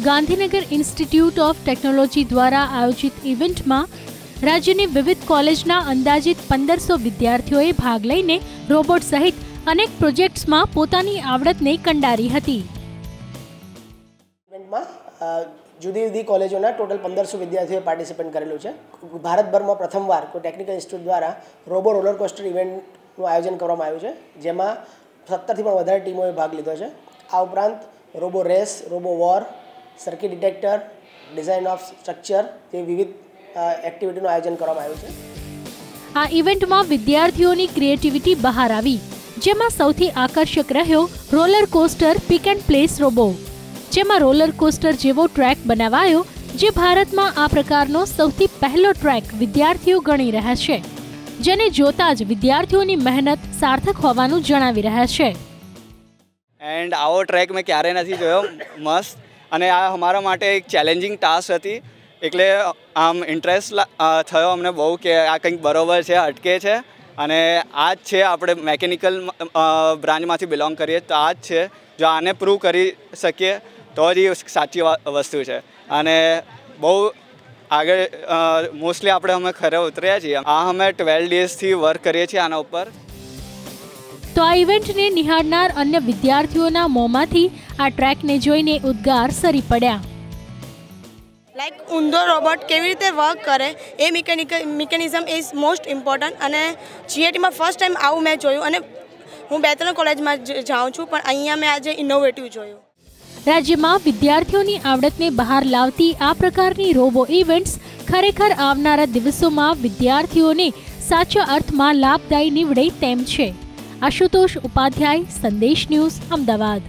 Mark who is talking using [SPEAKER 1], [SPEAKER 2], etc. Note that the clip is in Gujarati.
[SPEAKER 1] ગાંધીનગર ઇન્સ્ટિટ્યૂટ ઓફ ટેકનોલોજી દ્વારા આયોજિત ઇવેન્ટમાં રાજ્યની વિવિધ કોલેજના અંદાજિત 1500 વિદ્યાર્થીઓએ ભાગ લઈને રોબોટ સહિત અનેક પ્રોજેક્ટ્સમાં પોતાની આવડતને કંડારી હતી.
[SPEAKER 2] ઇવેન્ટમાં જુદી જુદી કોલેજોના ટોટલ 1500 વિદ્યાર્થીઓએ પાર્ટિસિપેટ કરેલું છે. ભારતભરમાં પ્રથમવાર કોઈ ટેકનિકલ ઇન્સ્ટિટ્યૂટ દ્વારા રોબો રોલર કોસ્ટર ઇવેન્ટનું આયોજન કરવામાં આવ્યું છે, જેમાં 17થી પણ વધારે ટીમોએ ભાગ લીધો છે. આ ઉપરાંત robo race, robo war, circuit detector, design of structure જેવી વિવિધ એક્ટિવિટીનું આયોજન કરવામાં આવ્યું છે.
[SPEAKER 1] આ ઇવેન્ટમાં વિદ્યાર્થીઓની ક્રિએટિવિટી બહાર આવી, જેમાં સૌથી આકર્ષક રહ્યો roller coaster pick and place robo, જેમાં રોલર કોસ્ટર જેવો ટ્રેક બનાવાયો, જે ભારતમાં આ પ્રકારનો સૌથી પહેલો ટ્રેક વિદ્યાર્થીઓ ગણી રહ્યા છે, જેને જોતા જ વિદ્યાર્થીઓની મહેનત સાર્થક હોવાનું જણાવી રહ્યા છે.
[SPEAKER 3] એન્ડ આવો ટ્રેક મેં ક્યારે નથી જોયો, મસ્ત, અને આ અમારા માટે એક ચેલેન્જિંગ ટાસ્ક હતી, એટલે આમ ઇન્ટરેસ્ટ થયો અમને બહુ કે આ કંઈક બરોબર છે, અટકે છે, અને આ જ છે, આપણે મેકેનિકલ બ્રાન્ચમાંથી બિલોંગ કરીએ તો આ જ છે. જો આને પ્રૂવ કરી શકીએ તો જ એ સાચી વસ્તુ છે, અને બહુ આગળ મોસ્ટલી અમે ખરે ઉતર્યા છીએ. આ અમે 12 ડેઝથી વર્ક કરીએ છીએ આના ઉપર.
[SPEAKER 1] તો આ ઇવેન્ટને નિહાળનાર અન્ય વિદ્યાર્થીઓના મોંમાંથી આ ટ્રેકને જોઈને ઉદ્ગાર સરી પડ્યા.
[SPEAKER 4] લાઈક ઊંધો રોબોટ કેવી રીતે વર્ક કરે એ મિકેનિઝમ ઇઝ મોસ્ટ ઇમ્પોર્ટન્ટ, અને જીએટીમાં ફર્સ્ટ ટાઈમ આવું મેં જોયું, અને હું 2-3 કોલેજમાં જાઉં છું, પણ અહીંયા મેં આજે ઇનોવેટિવ જોયું.
[SPEAKER 1] રાજ્યમાં વિદ્યાર્થીઓની આવડતને બહાર લાવતી આ પ્રકારની રોબો ઇવેન્ટ્સ ખરેખર આવનારા દિવસોમાં વિદ્યાર્થીઓને સાચા અર્થમાં લાભદાયી નીવડે તેમ છે. આશુતોષ ઉપાધ્યાય, સંદેશ ન્યૂઝ, અમદાવાદ.